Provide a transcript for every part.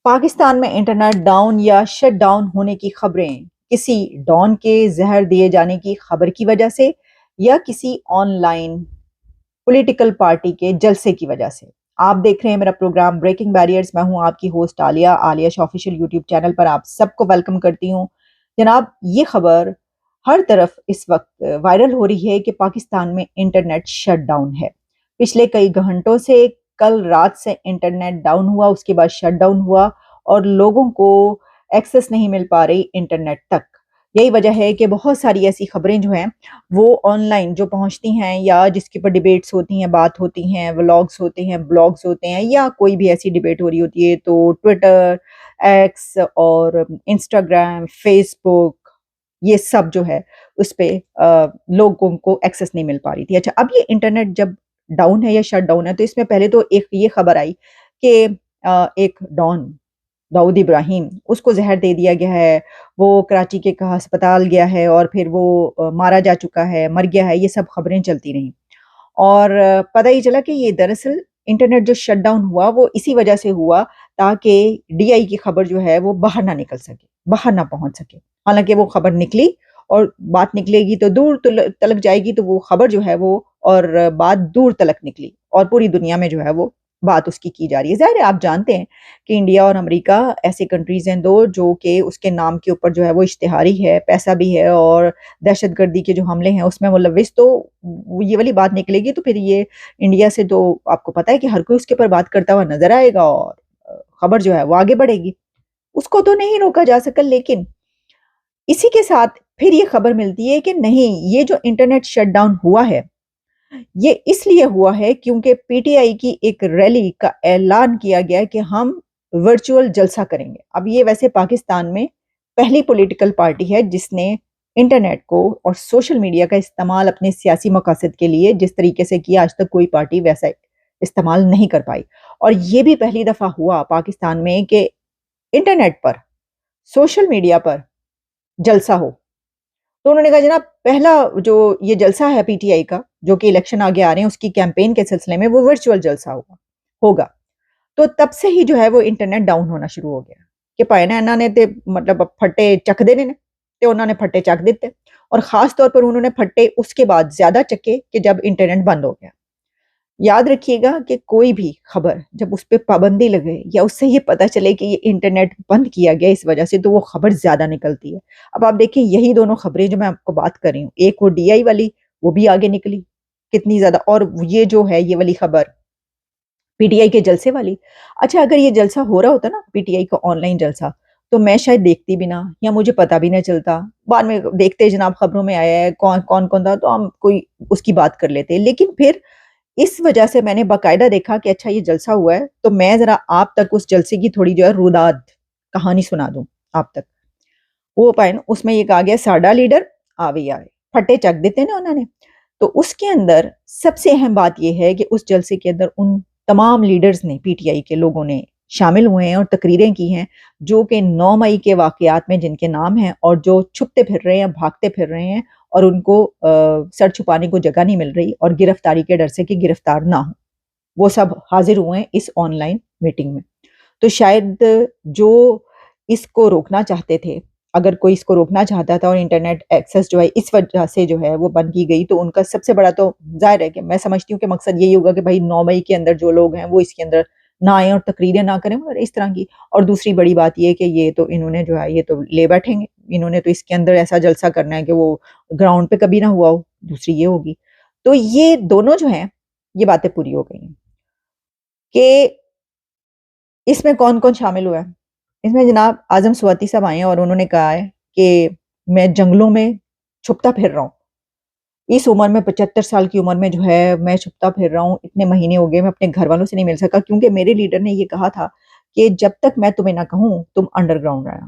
پاکستان میں internet down یا shut down ہونے کی خبریں کسی ڈان کے زہر دیے جانے کی خبر کی وجہ سے یا کسی آن لائن پولیٹیکل پارٹی کے جلسے کی وجہ سے۔ آپ دیکھ رہے ہیں میرا پروگرام بریکنگ بیریئرز۔ میں ہوں آپ کی ہوسٹ عالیہ شاہ آفیشیل یوٹیوب چینل پر آپ سب کو ویلکم کرتی ہوں۔ جناب، یہ خبر ہر طرف اس وقت وائرل ہو رہی ہے کہ پاکستان میں انٹرنیٹ شٹ ڈاؤن ہے۔ پچھلے کئی گھنٹوں سے کل رات سے انٹرنیٹ ڈاؤن ہوا، اس کے بعد شٹ ڈاؤن ہوا اور لوگوں کو ایکسس نہیں مل پا رہی انٹرنیٹ تک۔ یہی وجہ ہے کہ بہت ساری ایسی خبریں جو ہیں وہ آن لائن جو پہنچتی ہیں یا جس کے اوپر ڈیبیٹس ہوتی ہیں، بات ہوتی ہیں، ولاگز ہوتے ہیں، بلاگز ہوتے ہیں، یا کوئی بھی ایسی ڈیبیٹ ہو رہی ہوتی ہے تو ٹویٹر، ایکس اور انسٹاگرام، فیس بک، یہ سب جو ہے اس پہ لوگوں کو ایکسس نہیں مل پا رہی تھی۔ اچھا، اب یہ انٹرنیٹ جب ڈاؤن ہے یا شٹ ڈاؤن ہے تو اس میں پہلے تو ایک یہ خبر آئی کہ ایک ڈان داؤد ابراہیم، اس کو زہر دے دیا گیا ہے، وہ کراچی کے کہا ہسپتال گیا ہے اور پھر وہ مارا جا چکا ہے، مر گیا ہے۔ یہ سب خبریں چلتی رہیں اور پتہ ہی چلا کہ یہ دراصل انٹرنیٹ جو شٹ ڈاؤن ہوا وہ اسی وجہ سے ہوا تاکہ ڈی آئی کی خبر جو ہے وہ باہر نہ نکل سکے، باہر نہ پہنچ سکے۔ حالانکہ وہ خبر نکلی اور بات نکلے گی تو دور تلک جائے گی، تو وہ خبر جو ہے وہ اور بات دور تلک نکلی اور پوری دنیا میں جو ہے وہ بات اس کی جا رہی ہے۔ ظاہر ہے، آپ جانتے ہیں کہ انڈیا اور امریکہ ایسے کنٹریز ہیں دو جو کہ اس کے نام کے اوپر جو ہے وہ اشتہاری ہے، پیسہ بھی ہے، اور دہشت گردی کے جو حملے ہیں اس میں ملوث، تو یہ والی بات نکلے گی تو پھر یہ انڈیا سے تو آپ کو پتہ ہے کہ ہر کوئی اس کے اوپر بات کرتا ہوا نظر آئے گا اور خبر جو ہے وہ آگے بڑھے گی۔ اس کو تو نہیں روکا جا سکا، لیکن اسی کے ساتھ پھر یہ خبر ملتی ہے کہ نہیں، یہ جو انٹرنیٹ شٹ ڈاؤن ہوا ہے یہ اس لیے ہوا ہے کیونکہ پی ٹی آئی کی ایک ریلی کا اعلان کیا گیا کہ ہم ورچوئل جلسہ کریں گے۔ اب یہ ویسے پاکستان میں پہلی پولیٹیکل پارٹی ہے جس نے انٹرنیٹ کو اور سوشل میڈیا کا استعمال اپنے سیاسی مقاصد کے لیے جس طریقے سے کیا، آج تک کوئی پارٹی ویسا استعمال نہیں کر پائی۔ اور یہ بھی پہلی دفعہ ہوا پاکستان میں کہ انٹرنیٹ پر، سوشل میڈیا پر جلسہ ہو۔ تو انہوں نے کہا جناب پہلا جو یہ جلسہ ہے پی ٹی آئی کا، جو کہ الیکشن آگے آ رہے ہیں اس کی کیمپین کے سلسلے میں، وہ ورچوئل جلسہ ہوگا۔ تو تب سے ہی جو ہے وہ انٹرنیٹ ڈاؤن ہونا شروع ہو گیا کہ پائے نا انہوں نے مطلب پھٹے چک دینے نے تو انہوں نے پھٹے چک دیتے، اور خاص طور پر انہوں نے پھٹے اس کے بعد زیادہ چکے کہ جب انٹرنیٹ بند ہو گیا۔ یاد رکھیے گا کہ کوئی بھی خبر جب اس پہ پابندی لگے یا اس سے یہ پتہ چلے کہ یہ انٹرنیٹ بند کیا گیا اس وجہ سے، تو وہ خبر زیادہ نکلتی ہے۔ اب آپ دیکھیں یہی دونوں خبریں جو میں آپ کو بات کر رہی ہوں، ایک وہ ڈی آئی والی، وہ بھی آگے نکلی کتنی زیادہ، اور یہ جو ہے یہ والی خبر پی ٹی آئی کے جلسے والی۔ اچھا، اگر یہ جلسہ ہو رہا ہوتا نا پی ٹی آئی کا آن لائن جلسہ، تو میں شاید دیکھتی بھی نہ، یا مجھے پتہ بھی نہ چلتا۔ بعد میں دیکھتے جناب خبروں میں آیا ہے کون کون تھا، تو ہم کوئی اس کی بات کر لیتے۔ لیکن پھر اس وجہ سے میں نے باقاعدہ دیکھا کہ اچھا یہ جلسہ ہوا ہے، تو میں ذرا آپ تک اس جلسے کی تھوڑی جو ہے روداد کہانی سنا دوں آپ تک۔ وہ پائے نا اس میں یہ کہا گیا ساڈا لیڈر آوے پھٹے چک دیتے نا انہوں نے۔ تو اس کے اندر سب سے اہم بات یہ ہے کہ اس جلسے کے اندر ان تمام لیڈرز نے، پی ٹی آئی کے لوگوں نے شامل ہوئے ہیں اور تقریریں کی ہیں، جو کہ 9 مئی کے واقعات میں جن کے نام ہیں اور جو چھپتے پھر رہے ہیں، بھاگتے پھر رہے ہیں اور ان کو سر چھپانے کو جگہ نہیں مل رہی، اور گرفتاری کے ڈر سے کہ گرفتار نہ ہوں، وہ سب حاضر ہوئے ہیں اس آن لائن میٹنگ میں۔ تو شاید جو اس کو روکنا چاہتے تھے، اگر کوئی اس کو روکنا چاہتا تھا اور انٹرنیٹ ایکسس جو ہے اس وجہ سے جو ہے وہ بند کی گئی، تو ان کا سب سے بڑا تو ظاہر ہے کہ میں سمجھتی ہوں کہ مقصد یہی ہوگا کہ بھائی 9 مئی کے اندر جو لوگ ہیں وہ اس کے اندر نہ آئیں اور تقریریں نہ کریں اور اس طرح کی۔ اور دوسری بڑی بات یہ کہ یہ تو انہوں نے جو ہے یہ تو لے بیٹھیں گے، انہوں نے تو اس کے اندر ایسا جلسہ کرنا ہے کہ وہ گراؤنڈ پہ کبھی نہ ہوا ہو، دوسری یہ ہوگی۔ تو یہ دونوں جو ہیں یہ باتیں پوری ہو گئی ہیں کہ اس میں کون کون شامل ہوا ہے۔ اس میں جناب اعظم سواتی صاحب آئے ہیں اور انہوں نے کہا ہے کہ میں جنگلوں میں چھپتا پھر رہا ہوں، اس عمر میں 75 سال کی عمر میں جو ہے میں چھپتا پھر رہا ہوں، اتنے مہینے ہو گئے میں اپنے گھر والوں سے نہیں مل سکا، کیونکہ میرے لیڈر نے یہ کہا تھا کہ جب تک میں تمہیں نہ کہوں تم انڈر گراؤنڈ رہنا۔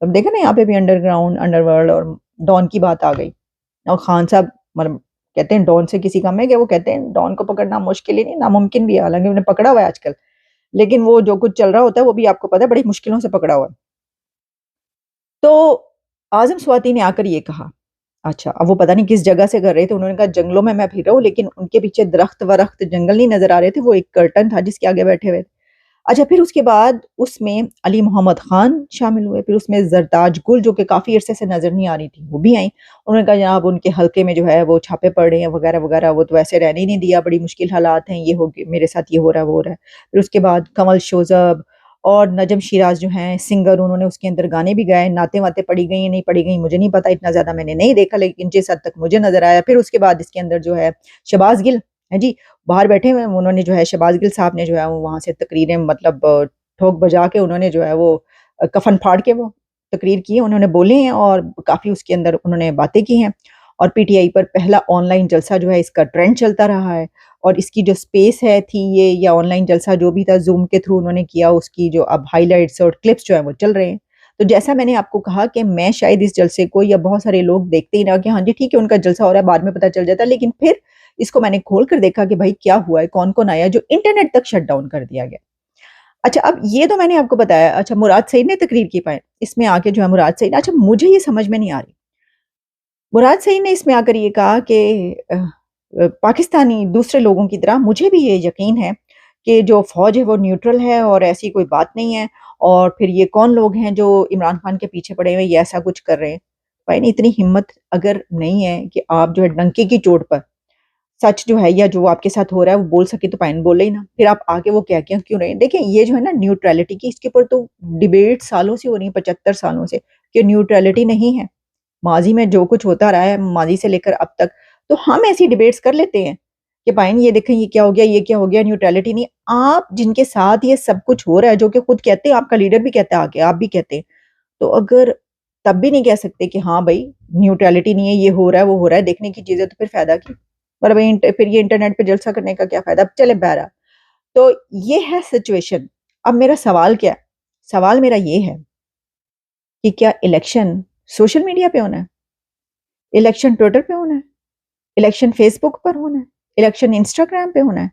اب دیکھیں نا یہاں پہ بھی انڈر گراؤنڈ، انڈر ورلڈ اور ڈان کی بات آ گئی۔ اور خان صاحب مطلب کہتے ہیں ڈان سے کسی کم ہے کہ وہ کہتے ہیں ڈان کو پکڑنا مشکل ہی نہیں، ناممکن بھی ہے، حالانکہ انہیں پکڑا ہوا ہے آج کل، لیکن وہ جو کچھ چل رہا ہوتا ہے وہ بھی آپ کو پتہ ہے بڑی مشکلوں سے پکڑا ہوا ہے۔ تو اعظم سواتی نے آ کر یہ کہا، اچھا اب وہ پتہ نہیں کس جگہ سے کر رہے تھے، انہوں نے کہا جنگلوں میں پھر رہا ہوں، لیکن ان کے پیچھے درخت ورخت جنگل نہیں نظر آ رہے تھے، وہ ایک کرٹن تھا جس کے آگے بیٹھے ہوئے تھے۔ اچھا پھر اس کے بعد اس میں علی محمد خان شامل ہوئے، پھر اس میں زرتاج گل جو کہ کافی عرصے سے نظر نہیں آ رہی تھی وہ بھی آئیں، انہوں نے کہا جناب ان کے حلقے میں جو ہے وہ چھاپے پڑ رہے ہیں وغیرہ وغیرہ، وہ تو ایسے رہنے ہی نہیں دیا، بڑی مشکل حالات ہیں، یہ ہو میرے ساتھ یہ ہو رہا ہے وہ ہو رہا ہے۔ پھر اس کے بعد کمل شوزب اور نجم شیراز جو ہیں سنگر، انہوں نے اس کے اندر گانے بھی گائے، نعتیں واتیں پڑھی گئی ہیں نہیں پڑھی گئی مجھے نہیں پتا، اتنا زیادہ میں نے نہیں دیکھا لیکن جس حد تک مجھے نظر آیا۔ پھر اس کے بعد اس کے اندر جو ہے شہباز گل ہیں جی باہر بیٹھے ہوئے، انہوں نے جو ہے شہباز گل صاحب نے جو ہے وہاں سے تقریریں مطلب ٹھوک بجا کے انہوں نے جو ہے وہ کفن پھاڑ کے وہ تقریر کی ہے، انہوں نے بولے ہیں اور کافی اس کے اندر انہوں نے باتیں کی ہیں، اور پی ٹی آئی پر پہلا آن لائن جلسہ جو ہے اس کا ٹرینڈ چلتا رہا ہے، اور اس کی جو سپیس ہے تھی یہ یا آن لائن جلسہ جو بھی تھا زوم کے تھرو انہوں نے کیا، اس کی جو اب ہائی لائٹس اور کلپس جو ہیں وہ چل رہے ہیں۔ تو جیسا میں نے آپ کو کہا کہ میں شاید اس جلسے کو یا بہت سارے لوگ دیکھتے ہی نہ کہ ہاں جی ٹھیک ہے ان کا جلسہ ہو رہا ہے بعد میں پتہ چل جاتا ہے، لیکن پھر اس کو میں نے کھول کر دیکھا کہ بھائی کیا ہوا ہے، کون کون آیا، جو انٹرنیٹ تک شٹ ڈاؤن کر دیا گیا۔ اچھا اب یہ تو میں نے آپ کو بتایا، اچھا مراد سعید نے تقریر کی پائے اس میں آ کے جو ہے مراد سعید، اچھا مجھے یہ سمجھ میں نہیں آ رہی، مراد سعید نے اس میں آ کر یہ کہا کہ پاکستانی دوسرے لوگوں کی طرح مجھے بھی یہ یقین ہے کہ جو فوج ہے وہ نیوٹرل ہے اور ایسی کوئی بات نہیں ہے، اور پھر یہ کون لوگ ہیں جو عمران خان کے پیچھے پڑے ہوئے یہ ایسا کچھ کر رہے ہیں۔ بھائی نہیں اتنی ہمت اگر نہیں ہے کہ آپ جو ہے ڈنکے کی چوٹ پر سچ جو ہے یا جو آپ کے ساتھ ہو رہا ہے وہ بول سکے تو پائن بولے ہی نا، پھر آپ آگے وہ کیوں رہے ہیں؟ دیکھیں یہ جو ہے نا نیوٹرلٹی کی، اس کے اوپر تو ڈیبیٹ سالوں سے ہو رہی ہے، 75 سالوں سے، کہ نیوٹرلٹی نہیں ہے، ماضی میں جو کچھ ہوتا رہا ہے ماضی سے لے کر اب تک، تو ہم ایسی ڈیبیٹس کر لیتے ہیں کہ پائن یہ دیکھیں یہ کیا ہو گیا یہ کیا ہو گیا، نیوٹرلٹی نہیں۔ آپ جن کے ساتھ یہ سب کچھ ہو رہا ہے جو کہ خود کہتے ہیں، آپ کا لیڈر بھی کہتا ہے آگے، آپ بھی کہتے ہیں، تو اگر تب بھی نہیں کہہ سکتے کہ ہاں بھائی نیوٹرلٹی نہیں ہے، یہ ہو رہا ہے وہ ہو رہا ہے دیکھنے کی چیزیں، تو پھر فائدہ کی؟ پر پھر یہ انٹرنیٹ پہ جلسہ کرنے کا کیا فائدہ؟ اب چلے بہرحال تو یہ ہے سچویشن۔ اب میرا سوال کیا ہے؟ سوال میرا یہ ہے کہ کیا الیکشن سوشل میڈیا پہ ہونا ہے، الیکشن ٹویٹر پہ ہونا ہے، الیکشن فیس بک پر ہونا ہے، الیکشن انسٹاگرام پہ ہونا ہے،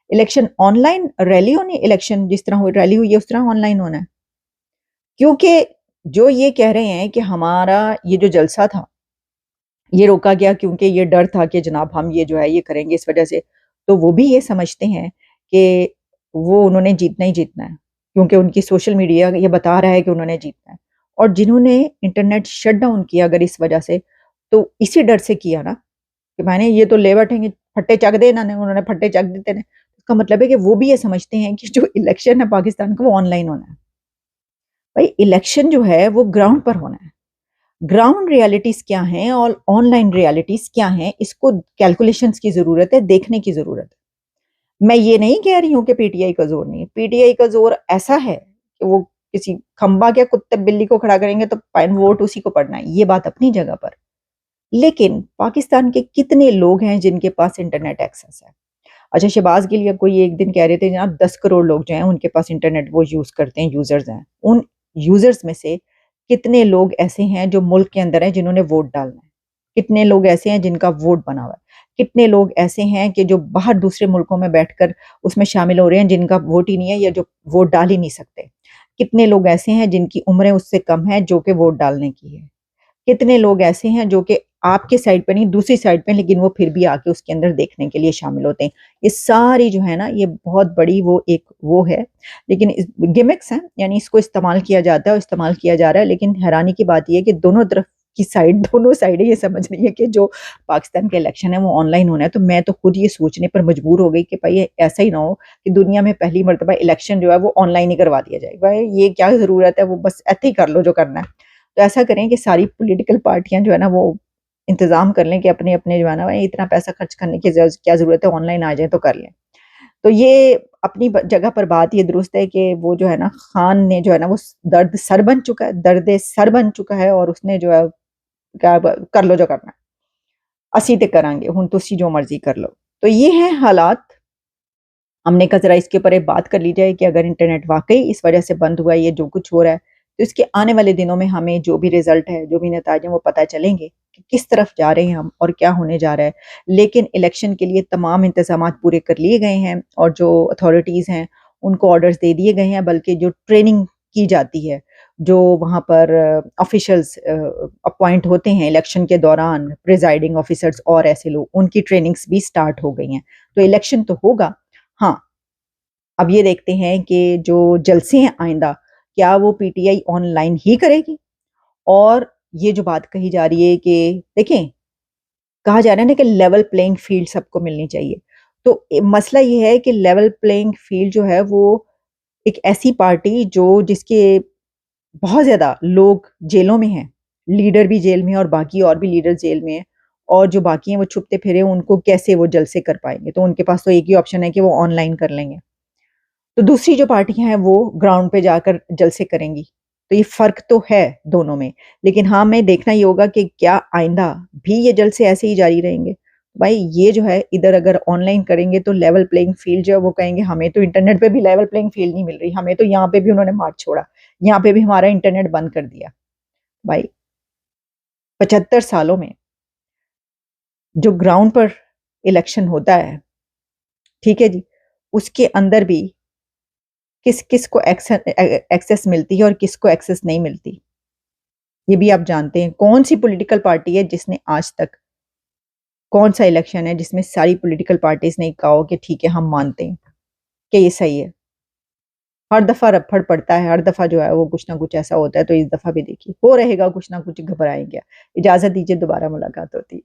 الیکشن آن لائن ریلی ہونی ہے، الیکشن جس طرح ریلی ہوئی ہے اس طرح آن لائن ہونا ہے؟ کیونکہ جو یہ کہہ رہے ہیں کہ ہمارا یہ جو جلسہ تھا یہ روکا گیا کیونکہ یہ ڈر تھا کہ جناب ہم یہ جو ہے یہ کریں گے اس وجہ سے، تو وہ بھی یہ سمجھتے ہیں کہ وہ انہوں نے جیتنا ہی جیتنا ہے، کیونکہ ان کی سوشل میڈیا یہ بتا رہا ہے کہ انہوں نے جیتنا ہے، اور جنہوں نے انٹرنیٹ شٹ ڈاؤن کیا اگر اس وجہ سے تو اسی ڈر سے کیا نا کہ میں نے یہ تو لے بیٹھیں گے پھٹے چک دے انہوں نے پھٹے چک دیتے ہیں، اس کا مطلب ہے کہ وہ بھی یہ سمجھتے ہیں کہ جو الیکشن ہے پاکستان کا وہ آن لائن ہونا ہے۔ بھائی الیکشن جو ہے وہ گراؤنڈ پر ہونا ہے، گراؤنڈ ریالٹیز کیا ہیں اور آن لائن ریالٹیز کیا ہیں، اس کو کیلکولیشنز کی ضرورت ہے، دیکھنے کی ضرورت ہے۔ میں یہ نہیں کہہ رہی ہوں کہ پی ٹی آئی کا زور نہیں ہے، پی ٹی آئی کا زور ایسا ہے کہ وہ کسی کھمبا کے کتے بلی کو کھڑا کریں گے تو پائن ووٹ اسی کو پڑنا ہے، یہ بات اپنی جگہ پر، لیکن پاکستان کے کتنے لوگ ہیں جن کے پاس انٹرنیٹ ایکسس ہے؟ اچھا شہباز گل یا کوئی ایک دن کہہ رہے تھے جناب 10 کروڑ لوگ جو ہیں ان کے پاس انٹرنیٹ وہ یوز کرتے ہیں، یوزرز ہیں، ان یوزرز میں سے کتنے لوگ ایسے ہیں جو ملک کے اندر ہیں جنہوں نے ووٹ ڈالنا ہے، کتنے لوگ ایسے ہیں جن کا ووٹ بنا ہوا ہے، کتنے لوگ ایسے ہیں کہ جو باہر دوسرے ملکوں میں بیٹھ کر اس میں شامل ہو رہے ہیں جن کا ووٹ ہی نہیں ہے یا جو ووٹ ڈال ہی نہیں سکتے، کتنے لوگ ایسے ہیں جن کی عمریں اس سے کم ہیں جو کہ ووٹ ڈالنے کی ہے، کتنے لوگ ایسے ہیں جو کہ آپ کے سائڈ پہ نہیں دوسری سائڈ پہ لیکن وہ پھر بھی آ کے اس کے اندر دیکھنے کے لیے شامل ہوتے ہیں۔ یہ ساری جو ہے نا یہ بہت بڑی وہ ایک وہ ہے، لیکن گمکس ہیں، یعنی اس کو استعمال کیا جاتا ہے اور استعمال کیا جا رہا ہے، لیکن حیرانی کی بات یہ ہے کہ دونوں طرف کی سائڈ دونوں سائڈیں یہ سمجھ رہی ہے کہ جو پاکستان کا الیکشن ہے وہ آن لائن ہونا ہے، تو میں تو خود یہ سوچنے پر مجبور ہو گئی کہ بھائی ایسا ہی نہ ہو کہ دنیا میں پہلی مرتبہ الیکشن جو ہے وہ آن لائن ہی کروا دیا جائے، بھائی یہ کیا ضرورت ہے، وہ بس ایسے ہی کر لو جو کرنا ہے۔ تو ایسا کریں کہ ساری پولیٹیکل پارٹیاں جو ہے نا وہ انتظام کر لیں کہ اپنے اپنے جو ہے نا اتنا پیسہ خرچ کرنے کی کیا ضرورت ہے، آن لائن آ جائیں تو کر لیں۔ تو یہ اپنی جگہ پر بات یہ درست ہے کہ وہ جو ہے نا خان نے جو ہے نا وہ درد سر بن چکا ہے، درد سر بن چکا ہے، اور اس نے جو ہے کیا کر لو جو کرنا ہے، اسی تے کریں گے ہن تسی جو مرضی کر لو۔ تو یہ ہیں حالات، ہم نے کہا ذرا اس کے اوپر ایک بات کر لی جائے کہ اگر انٹرنیٹ واقعی اس وجہ سے بند ہوا ہے یہ جو کچھ ہو رہا ہے تو اس کے آنے والے دنوں میں ہمیں جو بھی رزلٹ ہے جو بھی نتائج ہیں وہ پتہ چلیں گے کہ کس طرف جا رہے ہیں ہم اور کیا ہونے جا رہا ہے، لیکن الیکشن کے لیے تمام انتظامات پورے کر لیے گئے ہیں اور جو اتھارٹیز ہیں ان کو آرڈرز دے دیے گئے ہیں، بلکہ جو ٹریننگ کی جاتی ہے جو وہاں پر آفیشلز اپوائنٹ ہوتے ہیں الیکشن کے دوران، پریزائڈنگ آفیسرز اور ایسے لوگ، ان کی ٹریننگز بھی سٹارٹ ہو گئی ہیں، تو الیکشن تو ہوگا۔ ہاں اب یہ دیکھتے ہیں کہ جو جلسے ہیں آئندہ کیا وہ P T I on line ہی کرے گی. اور یہ جو بات کہی جا رہی ہے کہ دیکھیں کہا جا رہا ہے نا کہ لیول پلینگ فیلڈ سب کو ملنی چاہیے. تو مسئلہ یہ ہے کہ لیول پلینگ فیلڈ جو ہے وہ ایک ایسی پارٹی جس کے بہت زیادہ لوگ جیلوں میں ہیں، لیڈر بھی جیل میں ہیں اور باقی اور بھی لیڈر جیل میں ہیں، اور جو باقی ہیں وہ چھپتے پھرے ان کو کیسے وہ جلسے کر پائیں گے. تو ان کے پاس تو ایک ہی آپشن ہے کہ وہ آن لائن کر لیں گے. تو دوسری جو پارٹیاں ہیں وہ گراؤنڈ پہ جا کر جلسے کریں گی. تو یہ فرق تو ہے دونوں میں، لیکن ہاں میں دیکھنا یہ ہوگا کہ کیا آئندہ بھی یہ جلسے ایسے ہی جاری رہیں گے. بھائی یہ جو ہے ادھر اگر آن لائن کریں گے تو لیول پلینگ فیلڈ جو ہے وہ کہیں گے ہمیں تو انٹرنیٹ پہ بھی لیول پلینگ فیلڈ نہیں مل رہی، ہمیں تو یہاں پہ بھی انہوں نے مارچ چھوڑا، یہاں پہ بھی ہمارا انٹرنیٹ بند کر دیا. بھائی 75 سالوں میں جو گراؤنڈ پر الیکشن ہوتا ہے، ٹھیک ہے جی، اس کے اندر بھی کس کس کو ایکسس ملتی ہے اور کس کو ایکسس نہیں ملتی. یہ بھی آپ جانتے ہیں کون سی پولیٹیکل پارٹی ہے جس نے آج تک، کون سا الیکشن ہے جس میں ساری پولیٹیکل پارٹیز نے کہا ہو کہ ٹھیک ہے ہم مانتے ہیں کہ یہ صحیح ہے. ہر دفعہ رپھڑ پڑتا ہے، ہر دفعہ جو ہے وہ کچھ نہ کچھ ایسا ہوتا ہے. تو اس دفعہ بھی دیکھیے ہو رہے گا کچھ نہ کچھ، گھبرائیں گے. اجازت دیجیے، دوبارہ ملاقات ہوتی ہے.